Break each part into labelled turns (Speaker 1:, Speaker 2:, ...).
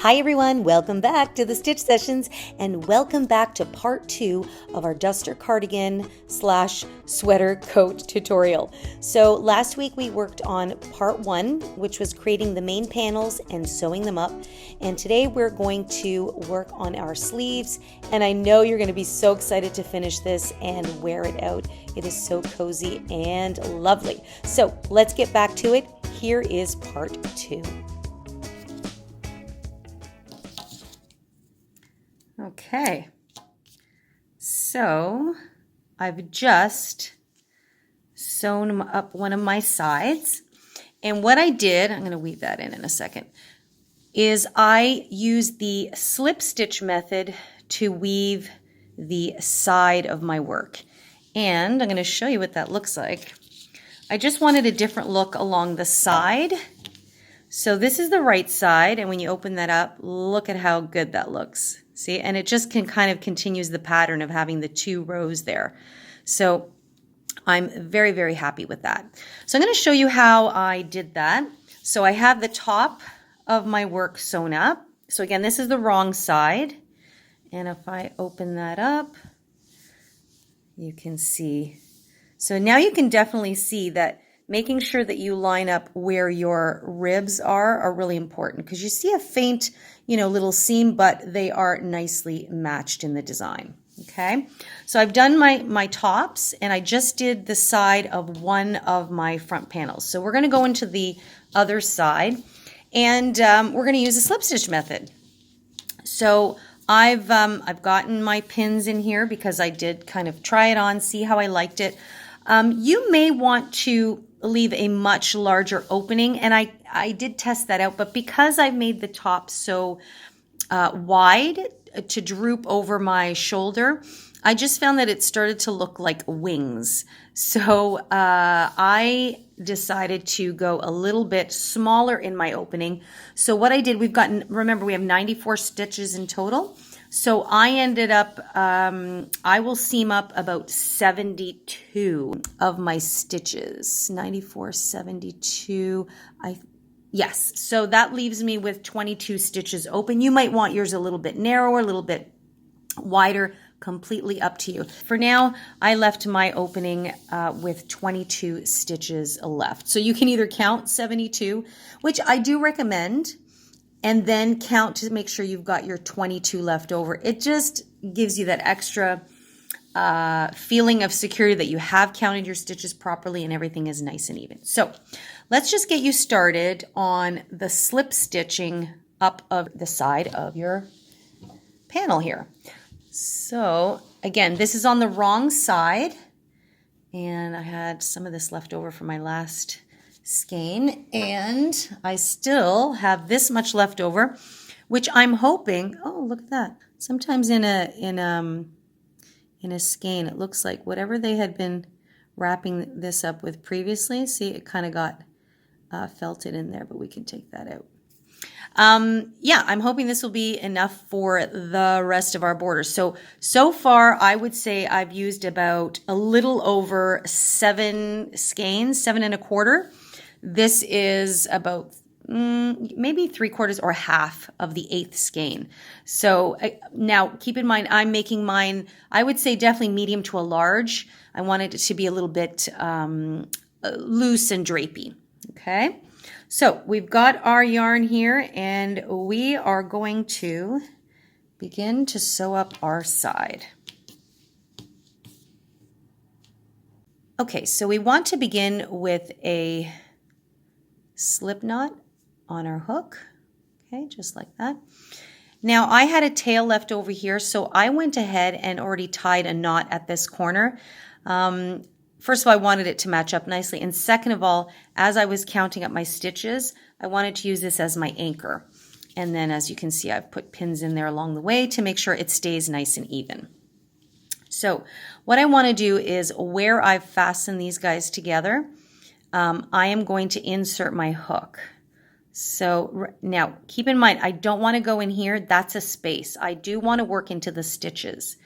Speaker 1: Hi everyone, welcome back to the Stitch Sessions and welcome back to part 2 of our duster cardigan / sweater coat tutorial. So last week we worked on part 1, which was creating the main panels and sewing them up. And today we're going to work on our sleeves, and I know you're going to be so excited to finish this and wear it out. It is so cozy and lovely. So let's get back to it. Here is part 2. Okay, so I've just sewn up one of my sides, and what I did, I'm going to weave that in a second, is I used the slip stitch method to weave the side of my work, and I'm going to show you what that looks like. I just wanted a different look along the side. So this is the right side, and when you open that up, look at how good that looks. See, and it just kind of continues the pattern of having the 2 rows there. So I'm very, very happy with that. So I'm going to show you how I did that. So I have the top of my work sewn up. So again, this is the wrong side. And if I open that up, you can see. So now you can definitely see that making sure that you line up where your ribs are really important, because you see a faint, little seam, but they are nicely matched in the design. Okay, so I've done my tops, and I just did the side of one of my front panels. So we're going to go into the other side, and we're going to use a slip stitch method. So I've gotten my pins in here because I did kind of try it on, see how I liked it. You may want to leave a much larger opening, and I did test that out, but because I've made the top so wide to droop over my shoulder, I just found that it started to look like wings. So I decided to go a little bit smaller in my opening. So what I did, remember we have 94 stitches in total. So I ended up, I will seam up about 72 of my stitches. 94, 72, yes. So that leaves me with 22 stitches open. You might want yours a little bit narrower, a little bit wider, completely up to you. For now, I left my opening with 22 stitches left. So you can either count 72, which I do recommend, and then count to make sure you've got your 22 left over. It just gives you that extra feeling of security that you have counted your stitches properly and everything is nice and even. So let's just get you started on the slip stitching up of the side of your panel here. So again, this is on the wrong side, and I had some of this left over from my last skein, and I still have this much left over, which I'm hoping, oh, look at that. Sometimes in a skein, it looks like whatever they had been wrapping this up with previously, see, it kind of got felted in there, but we can take that out. Yeah, I'm hoping this will be enough for the rest of our borders. So far, I would say I've used about a little over 7 skeins, 7 1/4. This is about maybe 3/4 or half of the 8th skein. So now keep in mind, I'm making mine, I would say definitely medium to a large. I wanted it to be a little bit loose and drapey. Okay, so we've got our yarn here, and we are going to begin to sew up our side. Okay, so we want to begin with a slip knot on our hook. Okay, just like that. Now I had a tail left over here, so I went ahead and already tied a knot at this corner. First of all, I wanted it to match up nicely, and second of all, as I was counting up my stitches, I wanted to use this as my anchor. And then as you can see, I've put pins in there along the way to make sure it stays nice and even. So what I want to do is, where I've fastened these guys together, I am going to insert my hook. So now keep in mind, I don't want to go in here. That's a space. I do want to work into the stitches.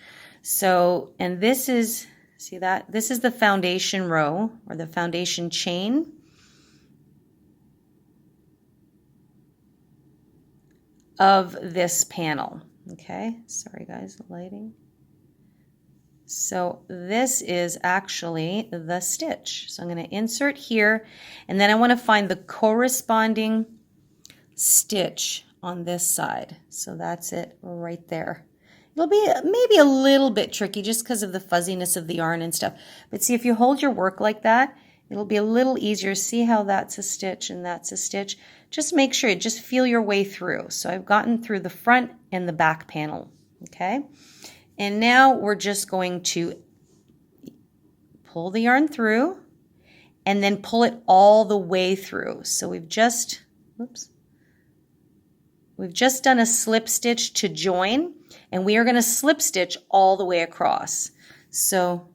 Speaker 1: So, and this is, see that? This is the foundation row, or the foundation chain of this panel. Okay, sorry guys, the lighting. So this is actually the stitch. So I'm going to insert here, and then I want to find the corresponding stitch on this side. So that's it right there. It'll be maybe a little bit tricky just because of the fuzziness of the yarn and stuff. But see, if you hold your work like that, it'll be a little easier. See how that's a stitch and that's a stitch? Just make sure you just feel your way through. So I've gotten through the front and the back panel, okay? And now we're just going to pull the yarn through and then pull it all the way through. So we've just, we've just done a slip stitch to join, and we are going to slip stitch all the way across. So,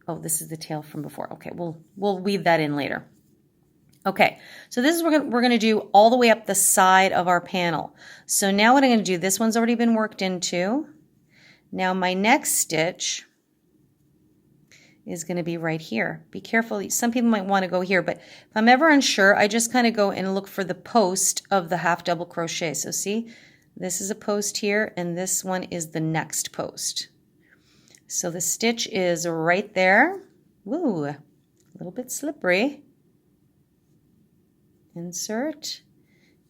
Speaker 1: oh, this is the tail from before. Okay, we'll weave that in later. Okay, so this is what we're going to do all the way up the side of our panel. So now what I'm going to do, this one's already been worked into. Now my next stitch is going to be right here. Be careful, some people might want to go here, but if I'm ever unsure, I just kind of go and look for the post of the half double crochet. So see, this is a post here, and this one is the next post. So the stitch is right there. Woo, a little bit slippery. Insert,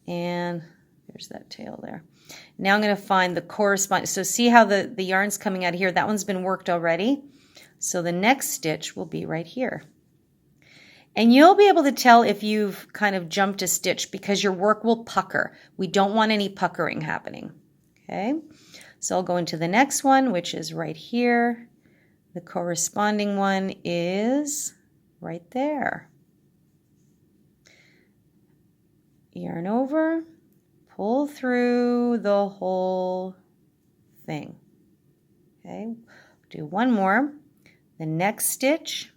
Speaker 1: and there's that tail there. Now I'm going to find the corresponding, so see how the yarn's coming out of here? That one's been worked already. So the next stitch will be right here. And you'll be able to tell if you've kind of jumped a stitch because your work will pucker. We don't want any puckering happening. Okay, so I'll go into the next one, which is right here. The corresponding one is right there. Yarn over, pull through the whole thing. Okay, do one more. The next stitch,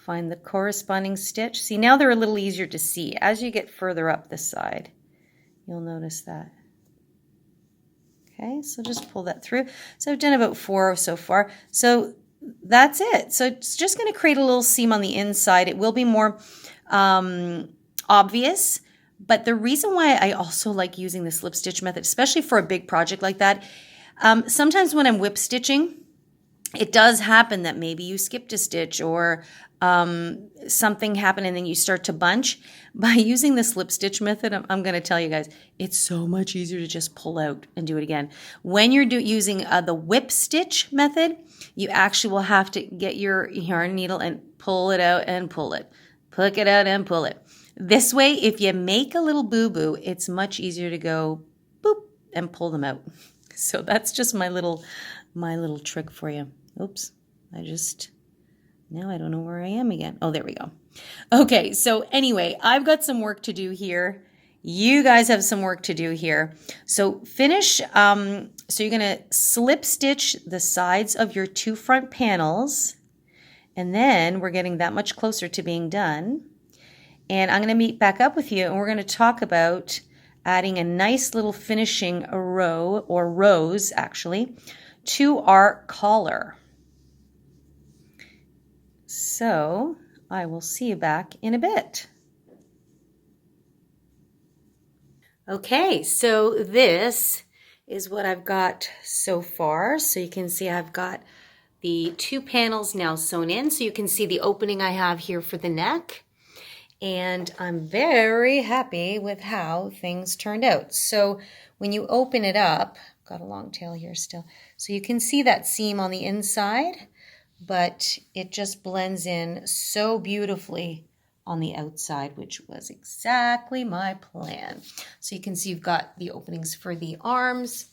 Speaker 1: find the corresponding stitch. See, now they're a little easier to see. As you get further up the side, you'll notice that. Okay, so just pull that through. So I've done about 4 so far. So that's it. So it's just going to create a little seam on the inside. It will be more obvious, but the reason why I also like using the slip stitch method, especially for a big project like that, sometimes when I'm whip stitching, it does happen that maybe you skipped a stitch or something happened and then you start to bunch. By using the slip stitch method, I'm going to tell you guys, it's so much easier to just pull out and do it again. When you're using the whip stitch method, you actually will have to get your yarn needle and pull it out and pull it. Pluck it out and pull it. This way, if you make a little boo-boo, it's much easier to go boop and pull them out. So that's just my little trick for you. Oops, now I don't know where I am again. Oh, there we go. Okay, so anyway, I've got some work to do here. You guys have some work to do here. So finish, so you're gonna slip stitch the sides of your 2 front panels, and then we're getting that much closer to being done. And I'm gonna meet back up with you, and we're gonna talk about adding a nice little finishing row, or rows actually, to our collar. So I will see you back in a bit. Okay, so this is what I've got so far. So you can see I've got the 2 panels now sewn in. So you can see the opening I have here for the neck. And I'm very happy with how things turned out. So when you open it up, got a long tail here still. So you can see that seam on the inside, but it just blends in so beautifully on the outside, which was exactly my plan. So you can see you've got the openings for the arms.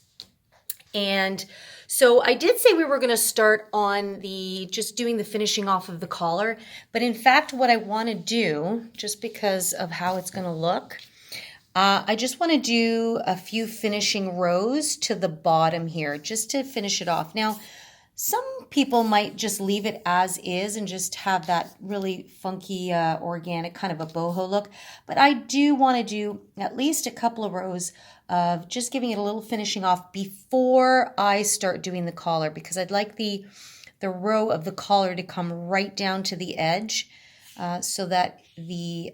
Speaker 1: And so I did say we were going to start on just doing the finishing off of the collar, but in fact what I want to do, just because of how it's going to look, I just want to do a few finishing rows to the bottom here, just to finish it off. Now, some people might just leave it as is and just have that really funky, organic kind of a boho look. But I do want to do at least a couple of rows of just giving it a little finishing off before I start doing the collar, because I'd like the row of the collar to come right down to the edge. so that the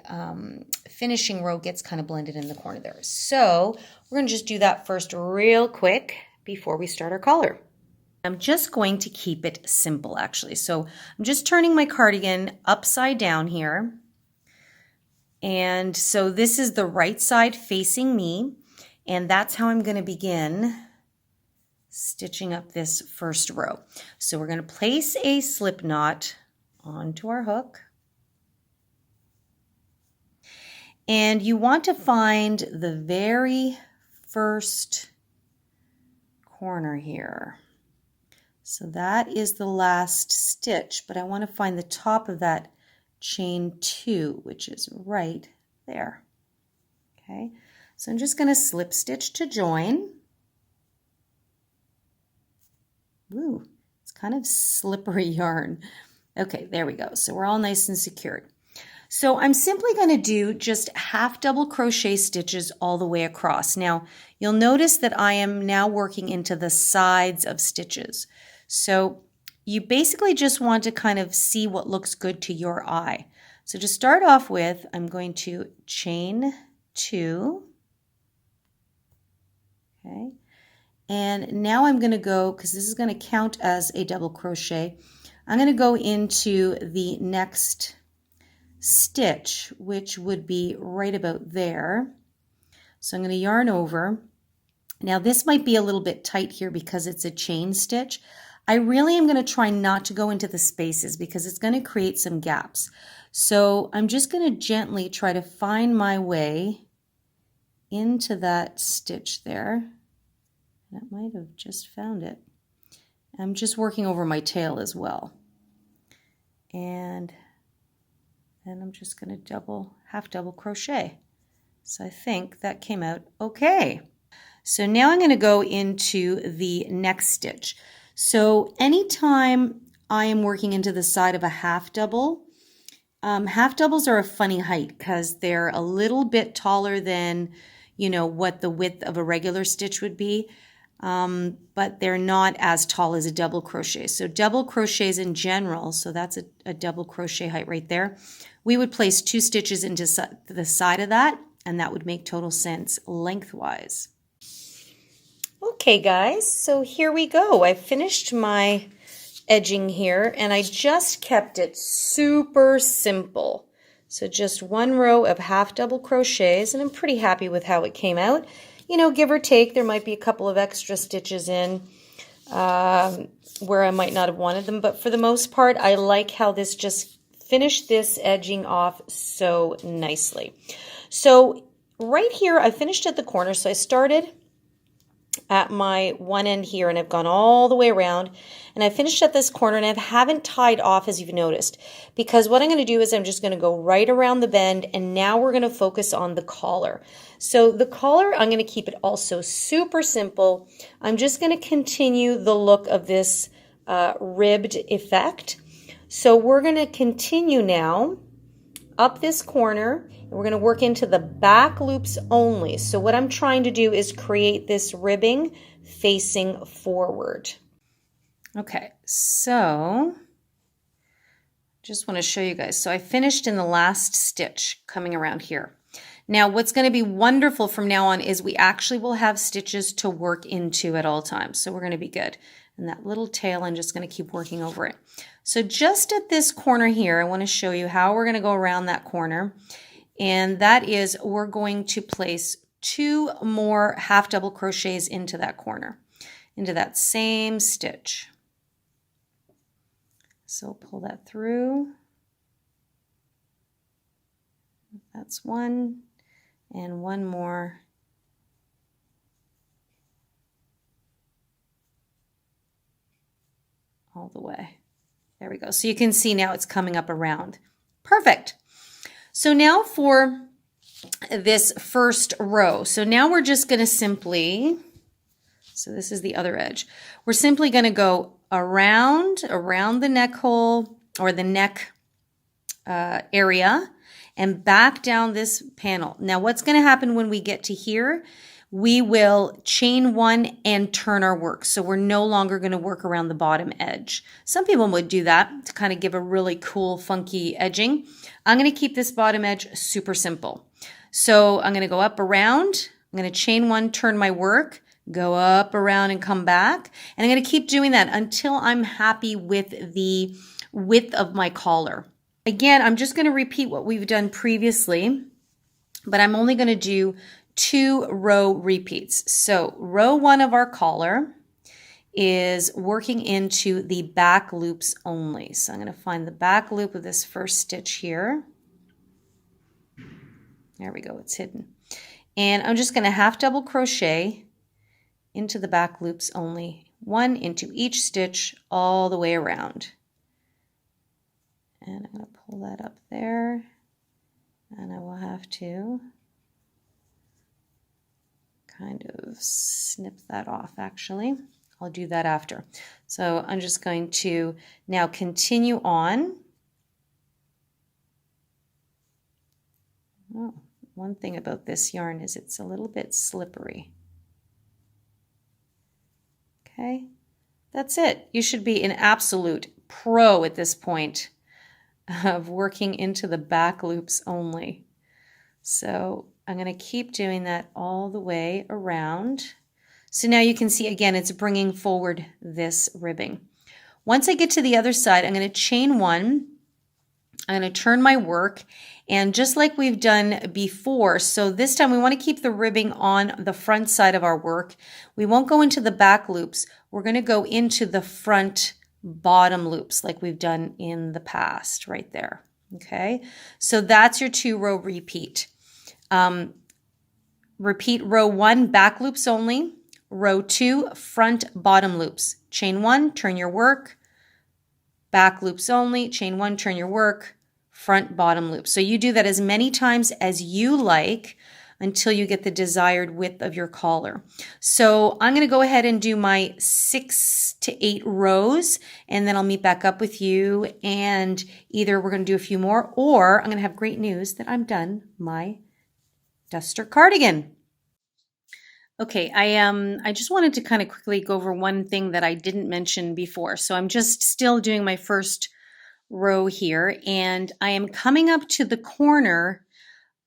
Speaker 1: finishing row gets kind of blended in the corner there. So we're going to just do that first real quick before we start our collar. I'm just going to keep it simple actually. So I'm just turning my cardigan upside down here. And so this is the right side facing me. And that's how I'm going to begin stitching up this first row. So we're going to place a slip knot onto our hook. And you want to find the very first corner here. So that is the last stitch, but I want to find the top of that chain 2, which is right there. Okay, so I'm just going to slip stitch to join. Ooh, it's kind of slippery yarn. Okay, there we go. So we're all nice and secured. So I'm simply going to do just half double crochet stitches all the way across. Now, you'll notice that I am now working into the sides of stitches. So you basically just want to kind of see what looks good to your eye. So to start off with, I'm going to chain 2. Okay. And now I'm going to go, because this is going to count as a double crochet, I'm going to go into the next stitch, which would be right about there. So I'm going to yarn over. Now this might be a little bit tight here because it's a chain stitch. I really am going to try not to go into the spaces because it's going to create some gaps. So I'm just going to gently try to find my way into that stitch there. That might have just found it. I'm just working over my tail as well. And then I'm just going to half double crochet. So I think that came out okay. So now I'm going to go into the next stitch. So anytime I am working into the side of a half double, half doubles are a funny height because they're a little bit taller than, you know, what the width of a regular stitch would be. But they're not as tall as a double crochet. So double crochets in general, so that's a double crochet height right there. We would place 2 stitches into the side of that, and that would make total sense lengthwise. Okay guys, so here we go. I finished my edging here and I just kept it super simple. So just 1 row of half double crochets, and I'm pretty happy with how it came out. You know, give or take, there might be a couple of extra stitches in where I might not have wanted them, but for the most part, I like how this just finished this edging off so nicely. So right here, I finished at the corner, so I started at my one end here and I've gone all the way around and I finished at this corner, and I haven't tied off, as you've noticed, because what I'm going to do is I'm just going to go right around the bend, and now we're going to focus on the collar. So the collar, I'm going to keep it also super simple. I'm just going to continue the look of this ribbed effect. So we're going to continue now up this corner, and we're going to work into the back loops only. So what I'm trying to do is create this ribbing facing forward. Okay, so just want to show you guys. So I finished in the last stitch coming around here. Now what's going to be wonderful from now on is we actually will have stitches to work into at all times. So we're going to be good. And that little tail, I'm just going to keep working over it. So just at this corner here, I want to show you how we're going to go around that corner. And that is, we're going to place 2 more half double crochets into that corner, into that same stitch. So pull that through. That's 1, and 1 more. All the way. There we go. So you can see now it's coming up around. Perfect. So now for this first row. So now we're just going to simply, so this is the other edge. We're simply going to go around the neck hole or the neck area and back down this panel. Now what's going to happen when we get to here? we will chain one and turn our work. So we're no longer going to work around the bottom edge. Some people would do that to kind of give a really cool, funky edging. I'm going to keep this bottom edge super simple. So I'm going to go up around, I'm going to chain one, turn my work, go up around and come back. And I'm going to keep doing that until I'm happy with the width of my collar. Again, I'm just going to repeat what we've done previously, but I'm only going to do 2 row repeats. So row 1 of our collar is working into the back loops only. So I'm going to find the back loop of this first stitch here. There we go, it's hidden. And I'm just going to half double crochet into the back loops only, 1 into each stitch all the way around. And I'm going to pull that up there, and I will have to kind of snip that off actually. I'll do that after. So I'm just going to now continue on. Oh, one thing about this yarn is it's a little bit slippery. Okay, that's it. You should be an absolute pro at this point of working into the back loops only. So I'm going to keep doing that all the way around. So now you can see again, it's bringing forward this ribbing. Once I get to the other side, I'm going to chain one. I'm going to turn my work, and just like we've done before, so this time we want to keep the ribbing on the front side of our work. We won't go into the back loops. We're going to go into the front bottom loops like we've done in the past right there. Okay, so that's your 2 row repeat. Repeat row 1 back loops only, row 2 front bottom loops. Chain 1, turn your work, back loops only, chain 1, turn your work, front bottom loop. So you do that as many times as you like until you get the desired width of your collar. So I'm going to go ahead and do my 6 to 8 rows, and then I'll meet back up with you, and either we're going to do a few more, or I'm going to have great news that I'm done my duster cardigan. Okay, I just wanted to kind of quickly go over one thing that I didn't mention before. So I'm just still doing my first row here, and I am coming up to the corner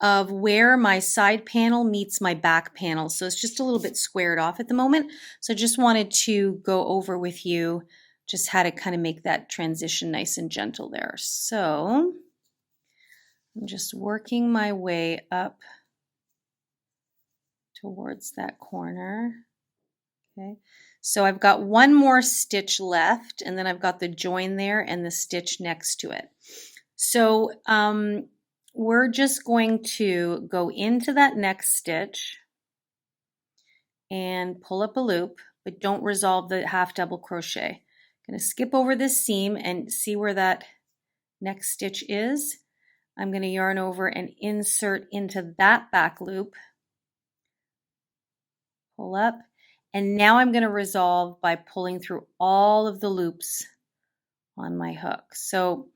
Speaker 1: of where my side panel meets my back panel. So it's just a little bit squared off at the moment. So I just wanted to go over with you just how to kind of make that transition nice and gentle there. So I'm just working my way up towards that corner. Okay, so I've got one more stitch left, and then I've got the join there and the stitch next to it. So we're just going to go into that next stitch and pull up a loop, but don't resolve the half double crochet. I'm going to skip over this seam and see where that next stitch is. I'm going to yarn over and insert into that back loop, pull up, and now I'm going to resolve by pulling through all of the loops on my hook. So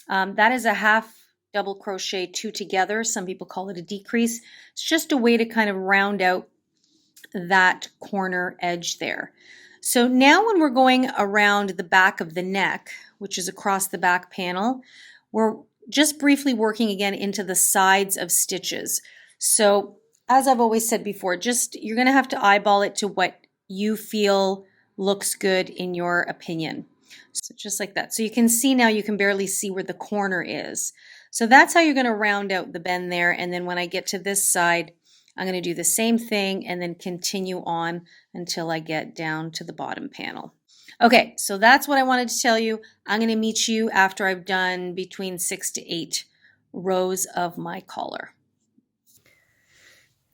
Speaker 1: that is a half double crochet 2 together. Some people call it a decrease. It's just a way to kind of round out that corner edge there. So now when we're going around the back of the neck, which is across the back panel, we're just briefly working again into the sides of stitches. So as I've always said before, you're going to have to eyeball it to what you feel looks good in your opinion. So just like that. So you can see now, you can barely see where the corner is. So that's how you're going to round out the bend there. And then when I get to this side, I'm going to do the same thing and then continue on until I get down to the bottom panel. Okay, so that's what I wanted to tell you. I'm going to meet you after I've done between 6 to 8 rows of my collar.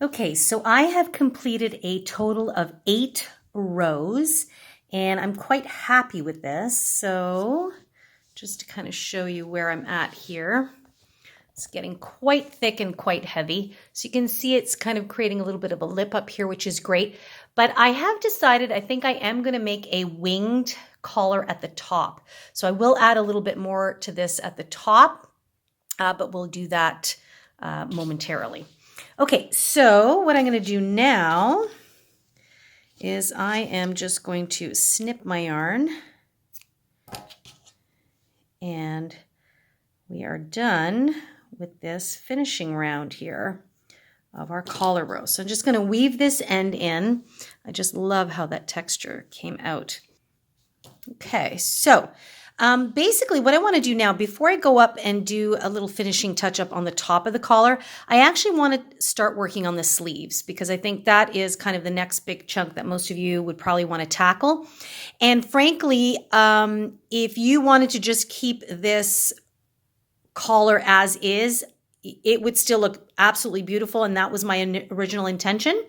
Speaker 1: Okay, so I have completed a total of 8 rows, and I'm quite happy with this. So just to kind of show you where I'm at here, it's getting quite thick and quite heavy. So you can see it's kind of creating a little bit of a lip up here, which is great. But I have decided, I think I am going to make a winged collar at the top. So I will add a little bit more to this at the top, but we'll do that momentarily. Okay, so what I'm going to do now is I am just going to snip my yarn, and we are done with this finishing round here of our collar row. So I'm just going to weave this end in. I just love how that texture came out. Okay, so basically what I want to do now, before I go up and do a little finishing touch up on the top of the collar, I actually want to start working on the sleeves, because I think that is kind of the next big chunk that most of you would probably want to tackle. And frankly, if you wanted to just keep this collar as is, it would still look absolutely beautiful, and that was my original intention.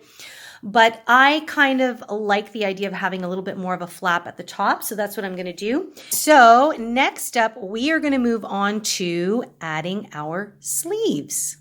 Speaker 1: But I kind of like the idea of having a little bit more of a flap at the top, so that's what I'm going to do. So next up, we are going to move on to adding our sleeves.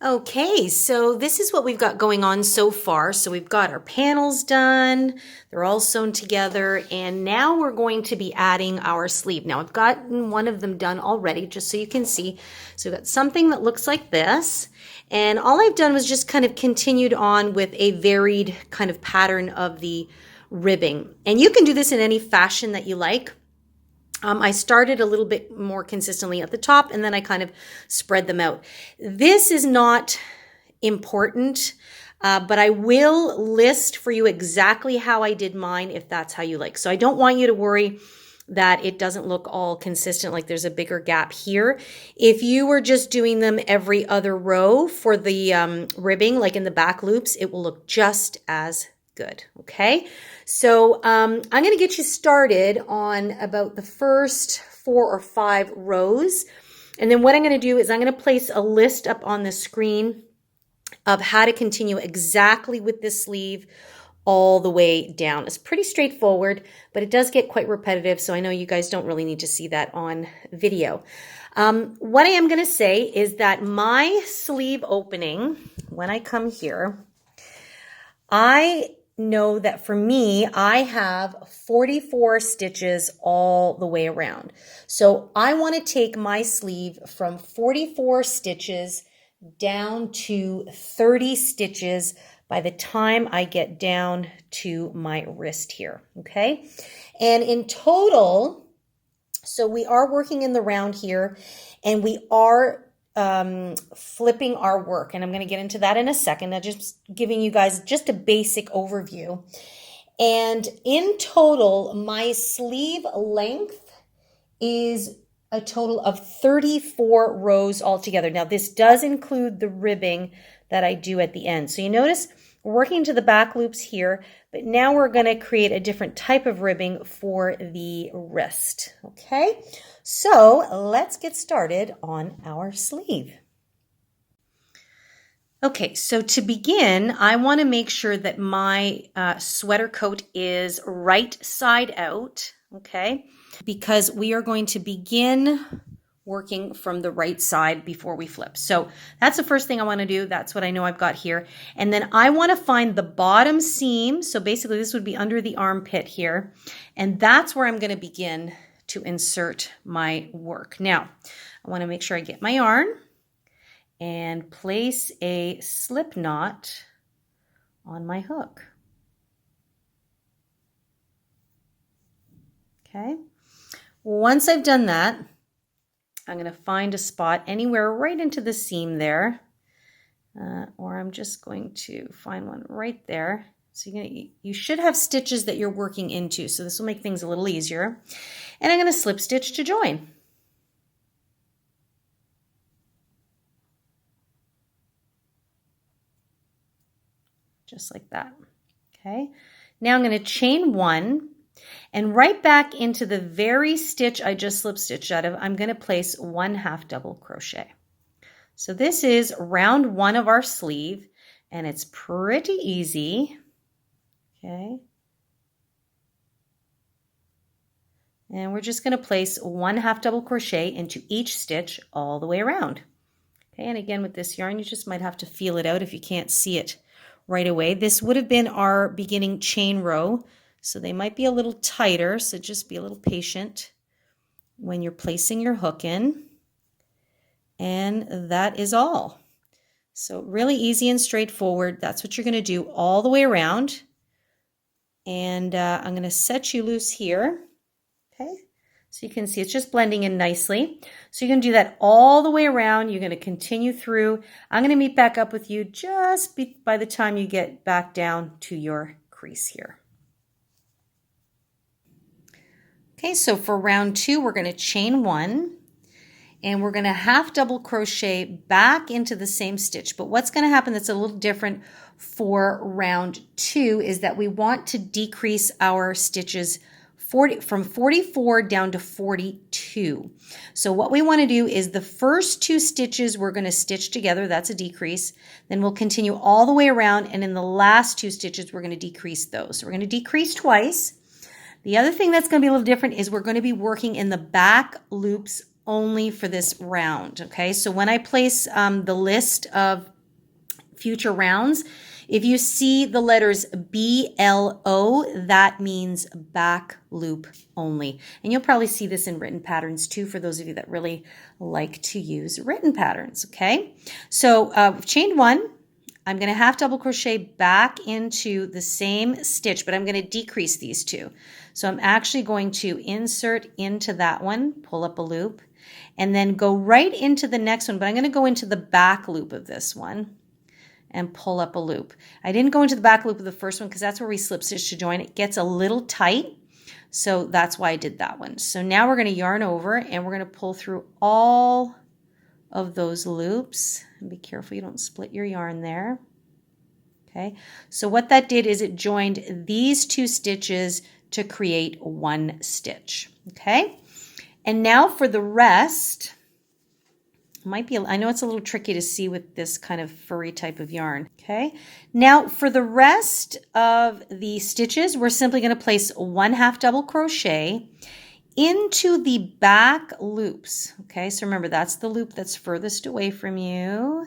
Speaker 1: Okay, so this is what we've got going on so far. So we've got our panels done, they're all sewn together, and now we're going to be adding our sleeve. Now I've gotten one of them done already, just so you can see. So we've got something that looks like this, and all I've done was just kind of continued on with a varied kind of pattern of the ribbing. And you can do this in any fashion that you like. I started a little bit more consistently at the top, and then I kind of spread them out. This is not important, but I will list for you exactly how I did mine if that's how you like. So I don't want you to worry that it doesn't look all consistent, like there's a bigger gap here. If you were just doing them every other row for the ribbing, like in the back loops, it will look just as good. Okay, so I'm going to get you started on about the first 4 or 5 rows, and then what I'm going to do is I'm going to place a list up on the screen of how to continue exactly with this sleeve all the way down. It's pretty straightforward, but it does get quite repetitive, so I know you guys don't really need to see that on video. What I am going to say is that my sleeve opening, when I come here, I know that for me, I have 44 stitches all the way around. So I want to take my sleeve from 44 stitches down to 30 stitches by the time I get down to my wrist here, okay? And in total, so we are working in the round here, and we are flipping our work, and I'm going to get into that in a second. I'm just giving you guys just a basic overview. And in total, my sleeve length is a total of 34 rows altogether. Now, this does include the ribbing that I do at the end. So you notice we're working to the back loops here, but now we're going to create a different type of ribbing for the wrist. Okay, so let's get started on our sleeve. Okay, so to begin, I want to make sure that my sweater coat is right side out, okay, because we are going to begin working from the right side before we flip. So that's the first thing I want to do. That's what I know I've got here. And then I want to find the bottom seam. So basically this would be under the armpit here. And that's where I'm going to begin to insert my work. Now, I want to make sure I get my yarn and place a slip knot on my hook. Okay. Once I've done that, I'm going to find a spot anywhere right into the seam there, or I'm just going to find one right there. So you should have stitches that you're working into, so this will make things a little easier. And I'm going to slip stitch to join. Just like that. Okay. Now I'm going to chain 1. And right back into the very stitch I just slip stitched out of, I'm going to place 1/2 double crochet. So this is round 1 of our sleeve, and it's pretty easy. Okay. And we're just going to place 1/2 double crochet into each stitch all the way around. Okay, and again with this yarn, you just might have to feel it out if you can't see it right away. This would have been our beginning chain row. So they might be a little tighter, so just be a little patient when you're placing your hook in. And that is all. So really easy and straightforward. That's what you're going to do all the way around. And I'm going to set you loose here. Okay, so you can see it's just blending in nicely. So you're going to do that all the way around. You're going to continue through. I'm going to meet back up with you just by the time you get back down to your crease here. Okay, so for round 2, we're going to chain 1. And we're going to half double crochet back into the same stitch. But what's going to happen that's a little different for round 2 is that we want to decrease our stitches from 44 down to 42. So what we want to do is the first 2 stitches we're going to stitch together. That's a decrease. Then we'll continue all the way around, and in the last 2 stitches we're going to decrease those. So we're going to decrease twice. The other thing that's going to be a little different is we're going to be working in the back loops only for this round. Okay, so when I place the list of future rounds, if you see the letters BLO, that means back loop only. And you'll probably see this in written patterns too, for those of you that really like to use written patterns. Okay, so we've chained 1. I'm going to half double crochet back into the same stitch, but I'm going to decrease these 2. So I'm actually going to insert into that one, pull up a loop, and then go right into the next one, but I'm going to go into the back loop of this one and pull up a loop. I didn't go into the back loop of the first one because that's where we slip stitch to join. It gets a little tight, so that's why I did that one. So now we're going to yarn over and we're going to pull through all of those loops. And be careful you don't split your yarn there. Okay, so what that did is it joined these 2 stitches to create 1 stitch. Okay, and now for the rest, I know it's a little tricky to see with this kind of furry type of yarn. Okay, now for the rest of the stitches, we're simply going to place 1 half double crochet into the back loops. Okay, so remember that's the loop that's furthest away from you.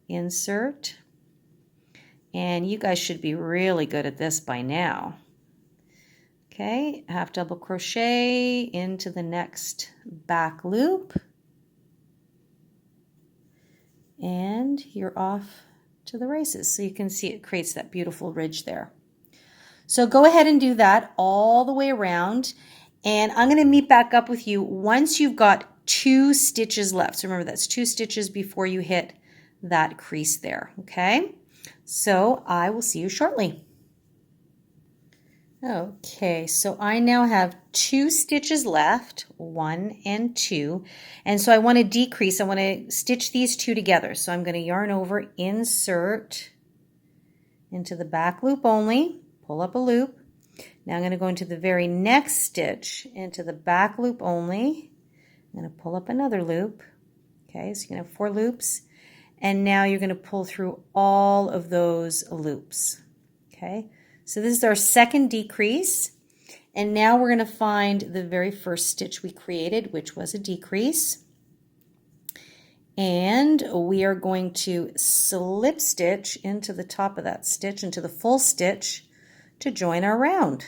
Speaker 1: Insert. And you guys should be really good at this by now. Okay, half double crochet into the next back loop. And you're off to the races. So you can see it creates that beautiful ridge there. So go ahead and do that all the way around. And I'm going to meet back up with you once you've got 2 stitches left. So remember, that's 2 stitches before you hit that crease there. Okay, so I will see you shortly. Okay, so I now have 2 stitches left, 1 and 2, and so I want to decrease. I want to stitch these 2 together. So I'm going to yarn over, insert into the back loop only, pull up a loop. Now I'm going to go into the very next stitch into the back loop only. I'm going to pull up another loop. Okay, so you're going to have 4 loops, and now you're going to pull through all of those loops. Okay. So this is our second decrease, and now we're going to find the very first stitch we created, which was a decrease, and we are going to slip stitch into the top of that stitch, into the full stitch, to join our round.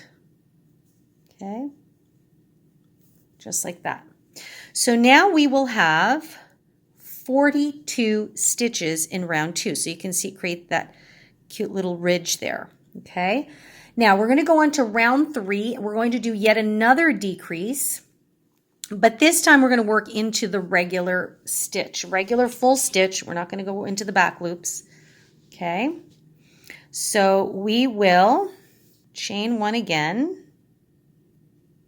Speaker 1: Okay, just like that. So now we will have 42 stitches in round 2, so you can see create that cute little ridge there. Okay, now we're going to go on to round 3. We're going to do yet another decrease, but this time we're going to work into the regular stitch, regular full stitch. We're not going to go into the back loops. Okay, so we will chain 1 again.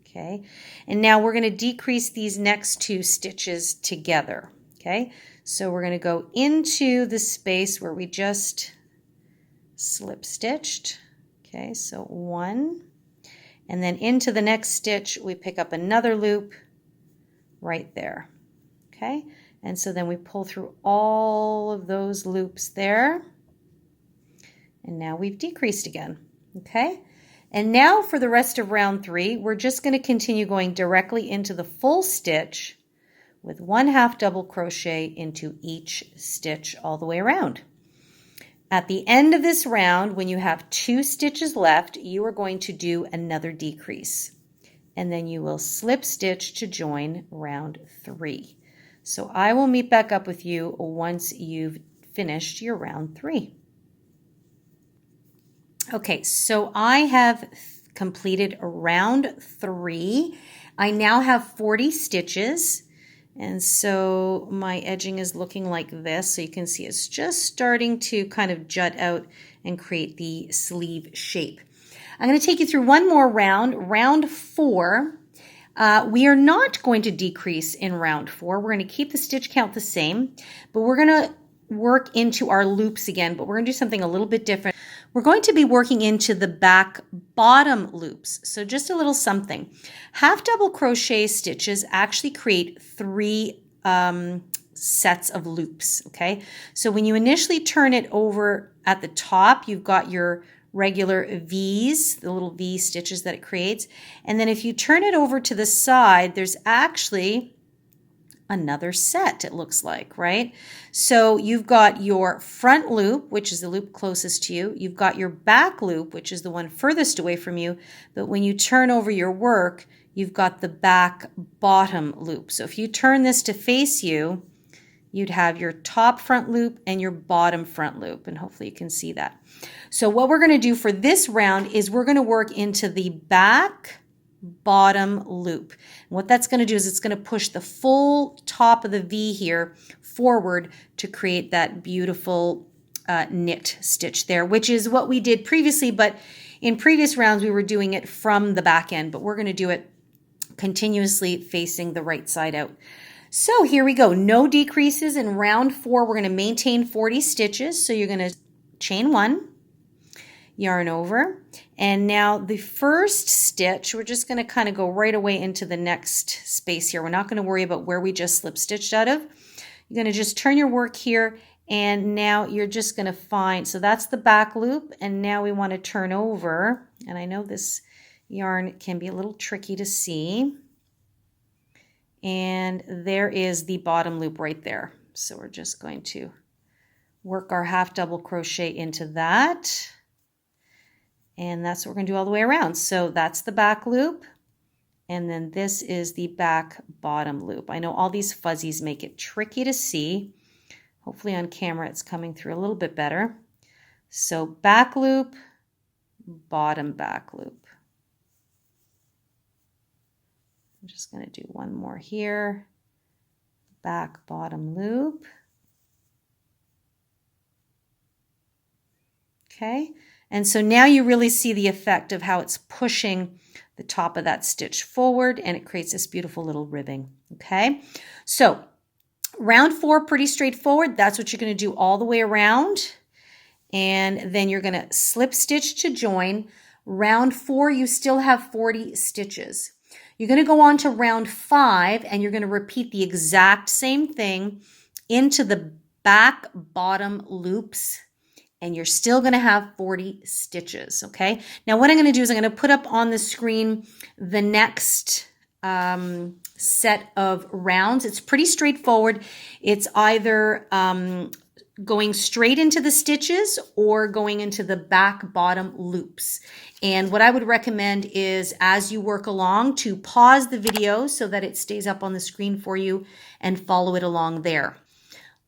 Speaker 1: Okay, and now we're going to decrease these next 2 stitches together. Okay, so we're going to go into the space where we just slip stitched. Okay, so 1, and then into the next stitch we pick up another loop right there. Okay, and so then we pull through all of those loops there, and now we've decreased again. Okay, and now for the rest of round 3 we're just going to continue going directly into the full stitch with 1 half double crochet into each stitch all the way around. At the end of this round, when you have 2 stitches left, you are going to do another decrease, and then you will slip stitch to join round 3. So I will meet back up with you once you've finished your round 3. Okay, so I have completed round 3. I now have 40 stitches. And so my edging is looking like this. So you can see it's just starting to kind of jut out and create the sleeve shape. I'm going to take you through one more round, round 4. We are not going to decrease in round 4. We're going to keep the stitch count the same, but we're going to work into our loops again, but we're going to do something a little bit different. We're going to be working into the back bottom loops. So just a little something. Half double crochet stitches actually create 3 sets of loops, okay? So when you initially turn it over at the top, you've got your regular V's, the little V stitches that it creates. And then if you turn it over to the side, there's actually another set, it looks like, right? So you've got your front loop, which is the loop closest to you. You've got your back loop, which is the one furthest away from you. But when you turn over your work, you've got the back bottom loop. So if you turn this to face you, you'd have your top front loop and your bottom front loop. And hopefully you can see that. So what we're going to do for this round is we're going to work into the back bottom loop. And what that's going to do is it's going to push the full top of the V here forward to create that beautiful knit stitch there, which is what we did previously, but in previous rounds we were doing it from the back end, but we're going to do it continuously facing the right side out. So here we go. No decreases in round 4. We're going to maintain 40 stitches. So you're going to chain 1, yarn over, and now the first stitch, we're just going to kind of go right away into the next space here. We're not going to worry about where we just slip stitched out of. You're going to just turn your work here, and now you're just going to find, so that's the back loop, and now we want to turn over, and I know this yarn can be a little tricky to see. And there is the bottom loop right there. So we're just going to work our half double crochet into that. And that's what we're going to do all the way around. So that's the back loop. And then this is the back bottom loop. I know all these fuzzies make it tricky to see. Hopefully on camera it's coming through a little bit better. So back loop, bottom back loop. I'm just going to do one more here, back bottom loop. Okay, and so now you really see the effect of how it's pushing the top of that stitch forward, and it creates this beautiful little ribbing. Okay, so round 4, pretty straightforward. That's what you're going to do all the way around, and then you're going to slip stitch to join. Round 4, you still have 40 stitches. You're going to go on to round 5, and you're going to repeat the exact same thing into the back bottom loops, and you're still going to have 40 stitches, okay? Now what I'm going to do is I'm going to put up on the screen the next set of rounds. It's pretty straightforward. It's either going straight into the stitches or going into the back bottom loops. And what I would recommend is, as you work along, to pause the video so that it stays up on the screen for you and follow it along there.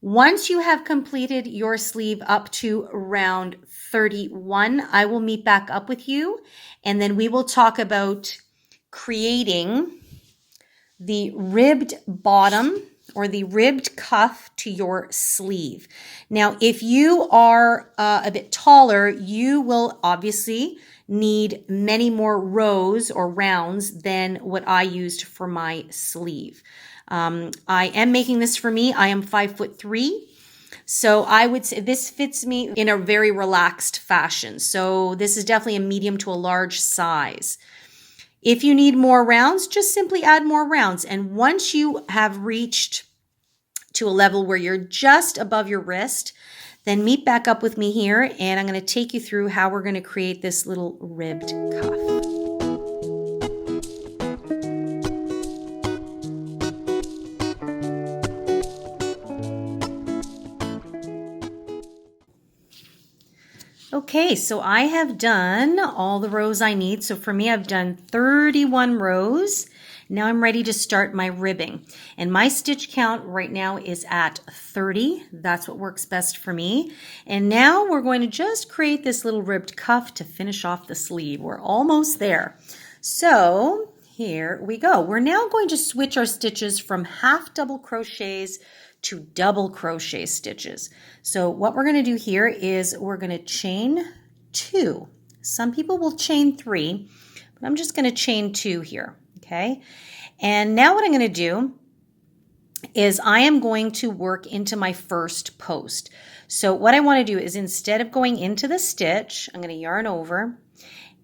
Speaker 1: Once you have completed your sleeve up to round 31, I will meet back up with you, and then we will talk about creating the ribbed bottom or the ribbed cuff to your sleeve. Now, if you are a bit taller, you will obviously need many more rows or rounds than what I used for my sleeve. I am making this for me. I am 5'3", so I would say this fits me in a very relaxed fashion. So this is definitely a medium to a large size. If you need more rounds, just simply add more rounds. And once you have reached to a level where you're just above your wrist, then meet back up with me here, and I'm going to take you through how we're going to create this little ribbed cuff. Okay, so I have done all the rows I need. So for me, I've done 31 rows. Now I'm ready to start my ribbing. And my stitch count right now is at 30. That's what works best for me. And now we're going to just create this little ribbed cuff to finish off the sleeve. We're almost there. So here we go. We're now going to switch our stitches from half double crochets to double crochet stitches. So what we're going to do here is we're going to chain 2. Some people will chain 3, but I'm just going to chain 2 here, okay? And now what I'm going to do is I am going to work into my first post. So what I want to do is instead of going into the stitch, I'm going to yarn over,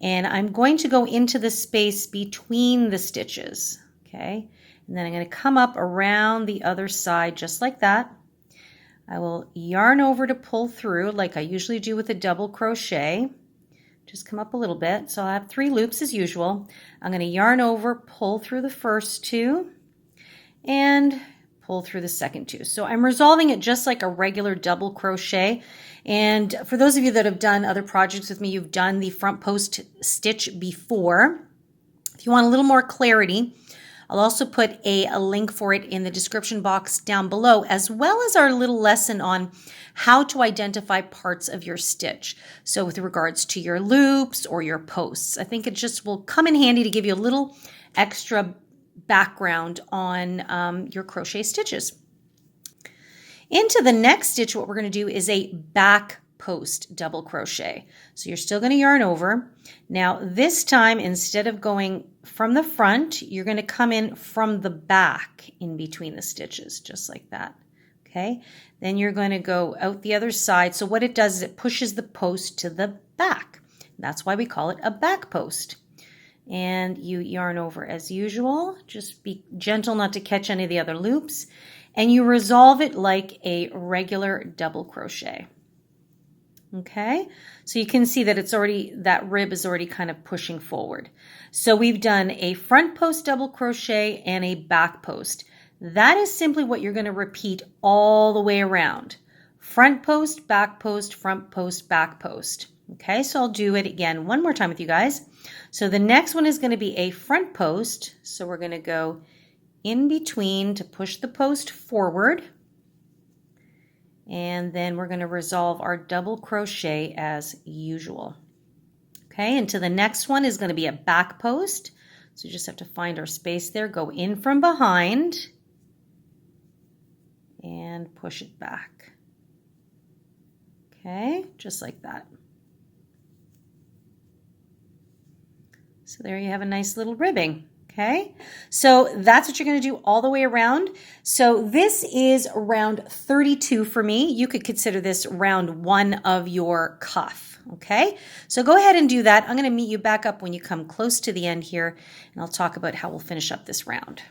Speaker 1: and I'm going to go into the space between the stitches, okay? And then I'm going to come up around the other side just like that. I will yarn over to pull through like I usually do with a double crochet. Just come up a little bit. So I have 3 loops as usual. I'm going to yarn over, pull through the first 2, and pull through the second 2. So I'm resolving it just like a regular double crochet. And for those of you that have done other projects with me, you've done the front post stitch before. If you want a little more clarity, I'll also put a link for it in the description box down below, as well as our little lesson on how to identify parts of your stitch. So with regards to your loops or your posts, I think it just will come in handy to give you a little extra background on your crochet stitches. Into the next stitch, what we're going to do is a back post double crochet. So you're still going to yarn over. Now this time, instead of going from the front, you're going to come in from the back in between the stitches, just like that. Okay, then you're going to go out the other side. So what it does is it pushes the post to the back. That's why we call it a back post. And you yarn over as usual. Just be gentle not to catch any of the other loops. And you resolve it like a regular double crochet. Okay, so you can see that it's already, that rib is already kind of pushing forward. So we've done a front post double crochet and a back post. That is simply what you're going to repeat all the way around. Front post, back post, front post, back post. Okay, so I'll do it again one more time with you guys. So the next one is going to be a front post. So we're going to go in between to push the post forward. And then we're going to resolve our double crochet as usual. Okay, and to the next one is going to be a back post. So you just have to find our space there, go in from behind, and push it back. Okay, just like that. So there you have a nice little ribbing. Okay, so that's what you're going to do all the way around. So this is round 32 for me. You could consider this round 1 of your cuff. Okay, so go ahead and do that. I'm going to meet you back up when you come close to the end here, and I'll talk about how we'll finish up this round.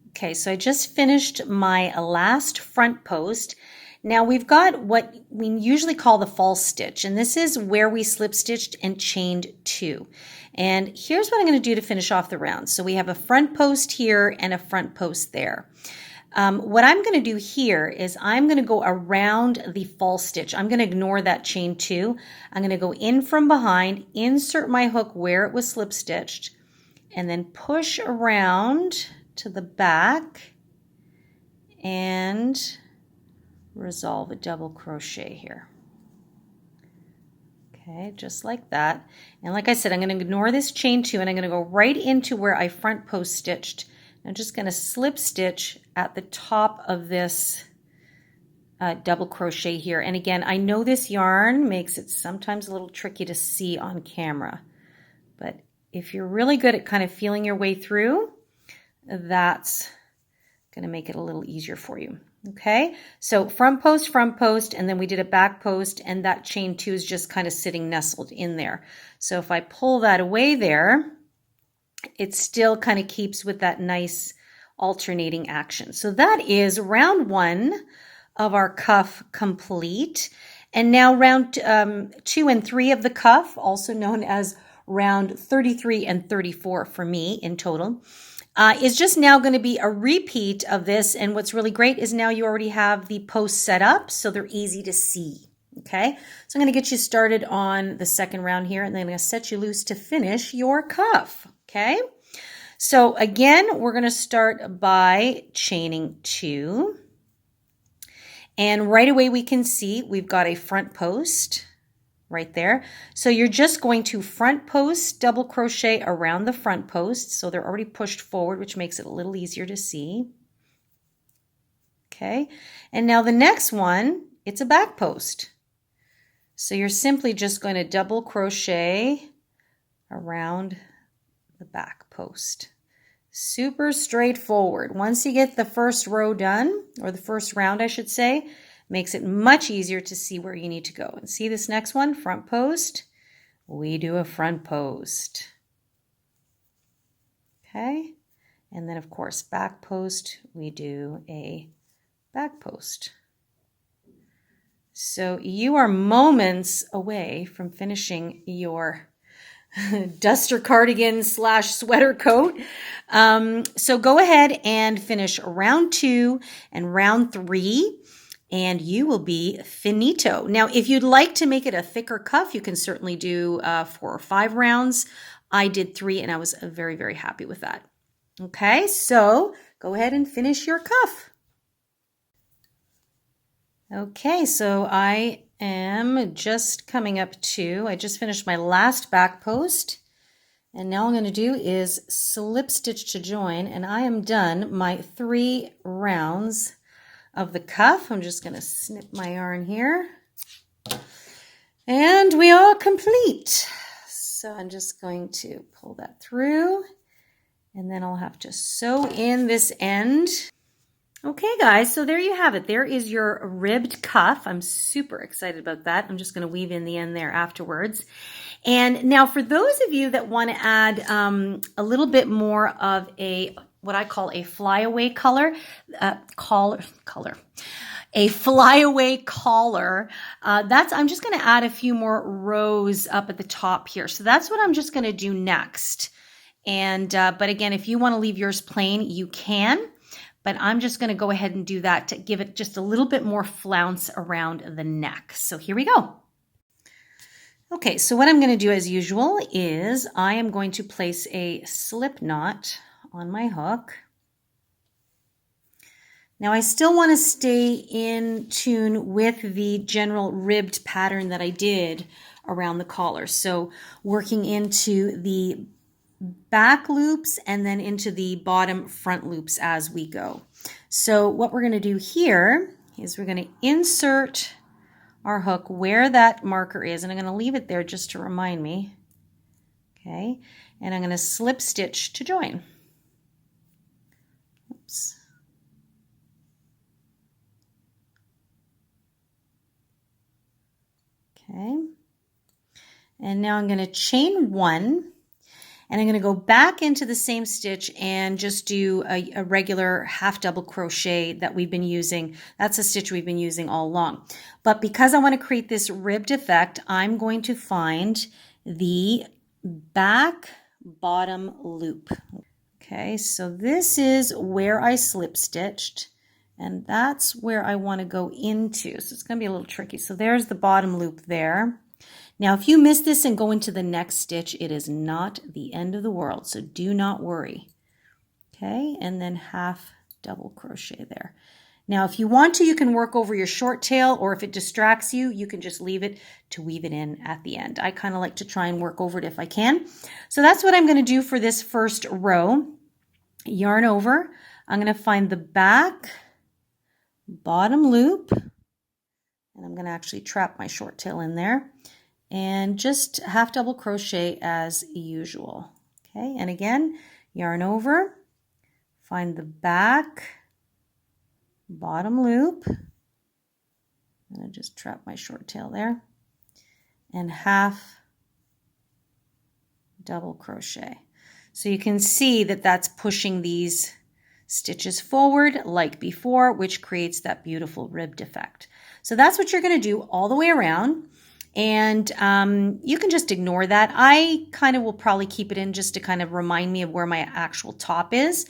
Speaker 1: Okay, so I just finished my last front post. Now we've got what we usually call the false stitch, and this is where we slip stitched and chained 2. And here's what I'm going to do to finish off the round. So we have a front post here and a front post there. What I'm going to do here is I'm going to go around the false stitch. I'm going to ignore that chain 2. I'm going to go in from behind, insert my hook where it was slip stitched, and then push around to the back and resolve a double crochet here. Okay, just like that. And like I said, I'm going to ignore this chain 2 and I'm going to go right into where I front post stitched. I'm just going to slip stitch at the top of this double crochet here. And again, I know this yarn makes it sometimes a little tricky to see on camera, but if you're really good at kind of feeling your way through, that's going to make it a little easier for you. Okay, so front post, and then we did a back post, and that chain 2 is just kind of sitting nestled in there. So if I pull that away there, it still kind of keeps with that nice alternating action. So that is round 1 of our cuff complete. And now round 2 and 3 of the cuff, also known as round 33 and 34 for me in total, is just now going to be a repeat of this. And what's really great is now you already have the posts set up, so they're easy to see. Okay, so I'm going to get you started on the second round here, and then I'm going to set you loose to finish your cuff. Okay. So again, we're going to start by chaining 2. And right away we can see we've got a front post right there. So you're just going to front post, double crochet around the front post. So they're already pushed forward, which makes it a little easier to see. Okay. And now the next one, it's a back post. So you're simply just going to double crochet around the back post. Super straightforward. Once you get the first row done, or the first round I should say, makes it much easier to see where you need to go. And see this next one, front post, we do a front post. Okay, and then of course back post, we do a back post. So you are moments away from finishing your duster cardigan / sweater coat. So go ahead and finish round 2 and round 3, and you will be finito. Now, if you'd like to make it a thicker cuff, you can certainly do 4 or 5 rounds. I did 3, and I was very, very happy with that. Okay, so go ahead and finish your cuff. Okay, so I am just coming up to, I just finished my last back post, and now all I'm going to do is slip stitch to join, and I am done my 3 rounds of the cuff. I'm just going to snip my yarn here, and we are complete. So I'm just going to pull that through, and then I'll have to sew in this end. Okay, guys, so there you have it. There is your ribbed cuff. I'm super excited about that. I'm just going to weave in the end there afterwards. And now for those of you that want to add a little bit more of a, what I call a flyaway color, a flyaway collar, I'm just going to add a few more rows up at the top here. So that's what I'm just going to do next. And, but again, if you want to leave yours plain, you can. But I'm just going to go ahead and do that to give it just a little bit more flounce around the neck. So here we go. Okay, so what I'm going to do as usual is I am going to place a slip knot on my hook. Now I still want to stay in tune with the general ribbed pattern that I did around the collar. So working into the back loops and then into the bottom front loops as we go. So what we're going to do here is we're going to insert our hook where that marker is, and I'm going to leave it there just to remind me. Okay, and I'm going to slip stitch to join. Oops. Okay, and now I'm going to chain 1. And I'm going to go back into the same stitch and just do a regular half double crochet that we've been using. That's a stitch we've been using all along. But because I want to create this ribbed effect, I'm going to find the back bottom loop. Okay, so this is where I slip stitched, and that's where I want to go into. So it's going to be a little tricky. So there's the bottom loop there. Now, if you miss this and go into the next stitch, it is not the end of the world, so do not worry. Okay, and then half double crochet there. Now, if you want to, you can work over your short tail, or if it distracts you, you can just leave it to weave it in at the end. I kind of like to try and work over it if I can. So that's what I'm going to do for this first row. Yarn over. I'm going to find the back bottom loop, and I'm going to actually trap my short tail in there. And just half double crochet as usual. Okay, and again, yarn over, find the back bottom loop, and I just trap my short tail there, and half double crochet. So you can see that that's pushing these stitches forward like before, which creates that beautiful ribbed effect. So that's what you're going to do all the way around. And you can just ignore that. I kind of will probably keep it in just to kind of remind me of where my actual top is.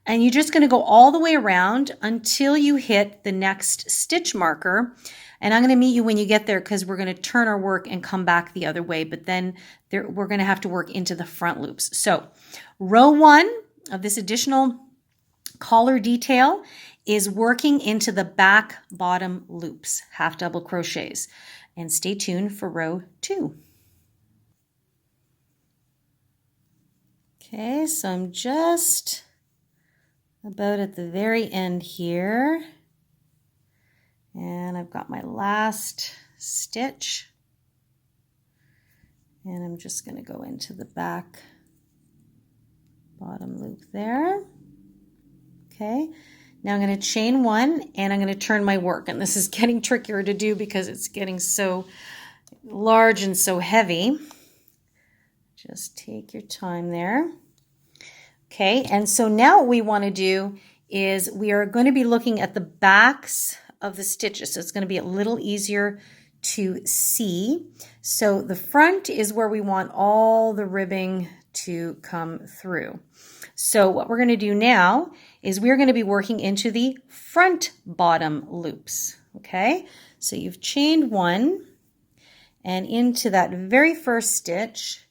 Speaker 1: And you're just going to go all the way around until you hit the next stitch marker. And I'm going to meet you when you get there because we're going to turn our work and come back the other way. But then we're going to have to work into the front loops. So row 1 of this additional collar detail is working into the back bottom loops, half double crochets. And stay tuned for row 2. Okay, so I'm just about at the very end here, and I've got my last stitch, and I'm just going to go into the back bottom loop there. Okay, now I'm going to chain 1 and I'm going to turn my work, and this is getting trickier to do because it's getting so large and so heavy. Just take your time there. Okay, and so now what we want to do is we are going to be looking at the backs of the stitches. So it's going to be a little easier to see. So the front is where we want all the ribbing to come through. So what we're going to do now is we're going to be working into the front bottom loops. Okay, so you've chained 1, and into that very first stitch,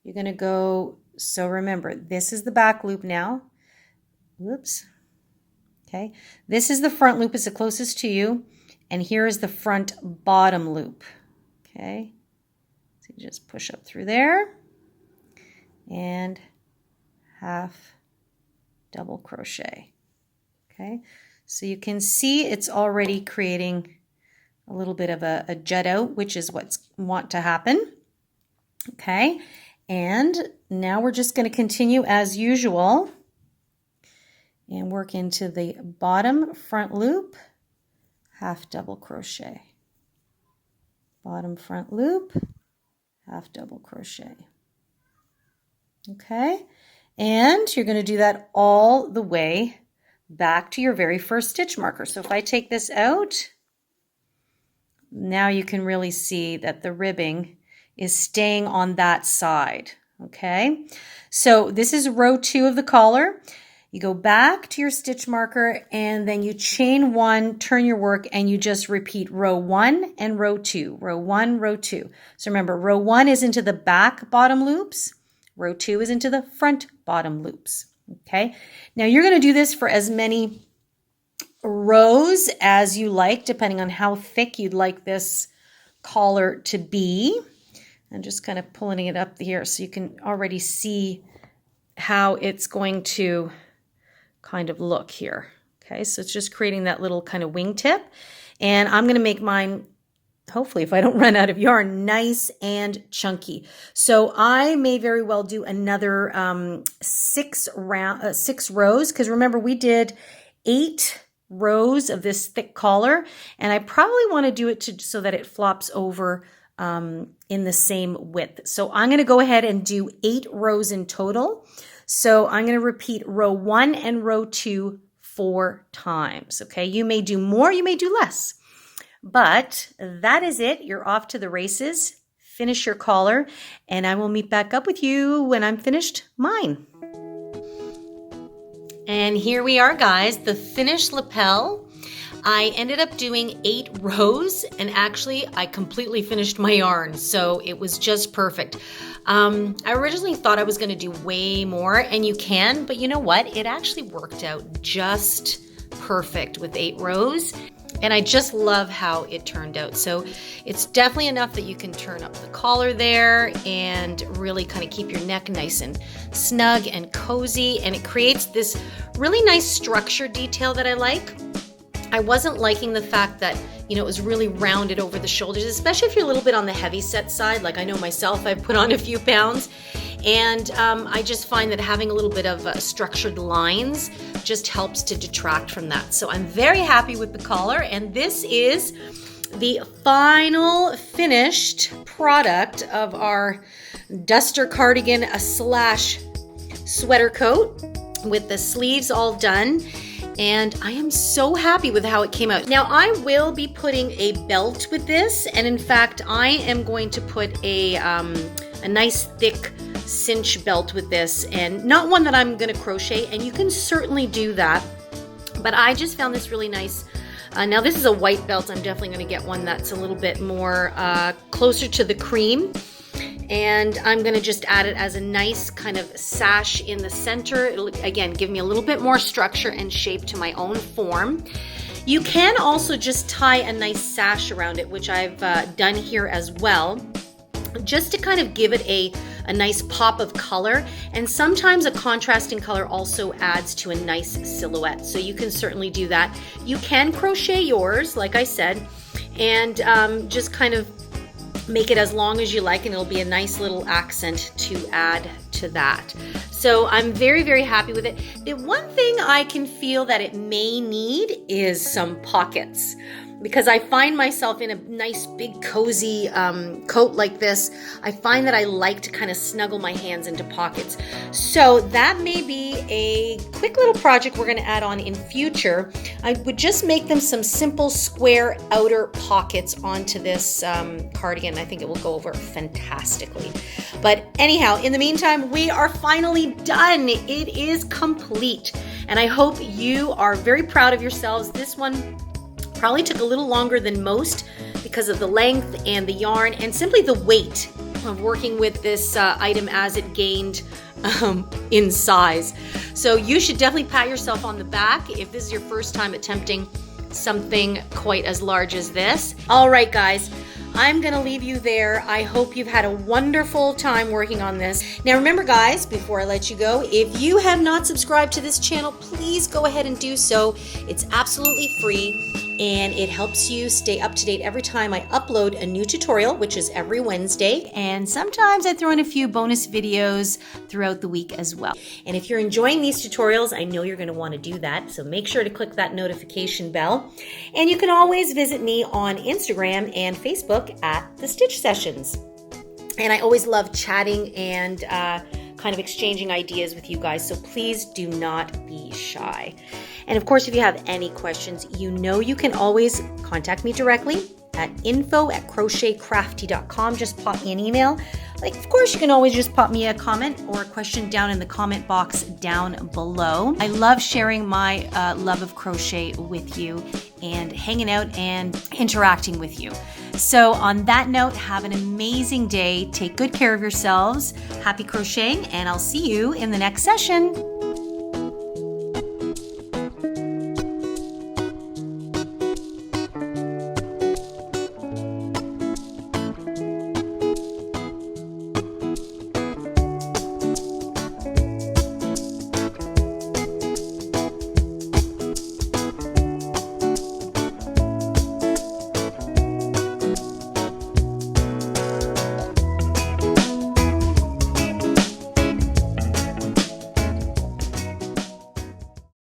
Speaker 1: you're going to go. So remember, this is the back loop now. Whoops. Okay. This is the front loop, it's the closest to you. And here is the front bottom loop. Okay. So you just push up through there and half double crochet. Okay. So you can see it's already creating a little bit of a jut out, which is what's want to happen. Okay. And now we're just going to continue as usual and work into the bottom front loop, half double crochet. Bottom front loop, half double crochet. Okay, and you're going to do that all the way back to your very first stitch marker. So if I take this out, now you can really see that the ribbing is staying on that side. Okay, so this is row 2 of the collar. You go back to your stitch marker and then you chain 1, turn your work, and you just repeat row 1 and row 2, row 1, row 2. So remember, row 1 is into the back bottom loops, row 2 is into the front bottom loops. Okay, now you're going to do this for as many rows as you like, depending on how thick you'd like this collar to be. I'm just kind of pulling it up here so you can already see how it's going to kind of look here. Okay, so it's just creating that little kind of wingtip. And I'm going to make mine, hopefully if I don't run out of yarn, nice and chunky. So I may very well do another 6 rows, because remember we did 8 rows of this thick collar, and I probably want to do it so that it flops over in the same width. So I'm going to go ahead and do 8 rows in total. So I'm going to repeat row 1 and row 2 4 times. Okay, you may do more, you may do less, but that is it. You're off to the races. Finish your collar, and I will meet back up with you when I'm finished mine. And here we are, guys, the finished lapel. I ended up doing 8 rows, and actually I completely finished my yarn, so it was just perfect. I originally thought I was going to do way more, and you can, but you know what? It actually worked out just perfect with 8 rows, and I just love how it turned out. So it's definitely enough that you can turn up the collar there and really kind of keep your neck nice and snug and cozy, and it creates this really nice structure detail that I like. I wasn't liking the fact that, you know, it was really rounded over the shoulders, especially if you're a little bit on the heavy set side. Like I know myself, I've put on a few pounds, and I just find that having a little bit of structured lines just helps to detract from that. So I'm very happy with the collar, and this is the final finished product of our duster cardigan slash sweater coat with the sleeves all done. And I am so happy with how it came out. Now I will be putting a belt with this, and in fact I am going to put a nice thick cinch belt with this, and not one that I'm going to crochet, and you can certainly do that. But I just found this really nice. Now this is a white belt. I'm definitely going to get one that's a little bit more closer to the cream. And I'm going to just add it as a nice kind of sash in the center. It'll, again, give me a little bit more structure and shape to my own form. You can also just tie a nice sash around it, which I've done here as well, just to kind of give it a nice pop of color. And sometimes a contrasting color also adds to a nice silhouette. So you can certainly do that. You can crochet yours, like I said, and just kind of make it as long as you like, and it'll be a nice little accent to add to that. So I'm very, very happy with it. The one thing I can feel that it may need is some pockets, because I find myself in a nice big cozy coat like this. I find that I like to kind of snuggle my hands into pockets. So that may be a quick little project we're going to add on in future. I would just make them some simple square outer pockets onto this cardigan. I think it will go over fantastically. But anyhow, in the meantime, we are finally done. It is complete. And I hope you are very proud of yourselves. This one probably took a little longer than most because of the length and the yarn and simply the weight of working with this item as it gained in size. So you should definitely pat yourself on the back if this is your first time attempting something quite as large as this. All right, guys. I'm going to leave you there. I hope you've had a wonderful time working on this. Now remember, guys, before I let you go, if you have not subscribed to this channel, please go ahead and do so. It's absolutely free, and it helps you stay up to date every time I upload a new tutorial, which is every Wednesday. And sometimes I throw in a few bonus videos throughout the week as well. And if you're enjoying these tutorials, I know you're going to want to do that. So make sure to click that notification bell. And you can always visit me on Instagram and Facebook at The Stitch Sessions. And I always love chatting and kind of exchanging ideas with you guys, so please do not be shy. And of course, if you have any questions, you know you can always contact me directly at info@crochetcrafty.com. Just pop me an email. Like, of course, you can always just pop me a comment or a question down in the comment box down below. I love sharing my love of crochet with you and hanging out and interacting with you. So on that note, have an amazing day. Take good care of yourselves. Happy crocheting, and I'll see you in the next session.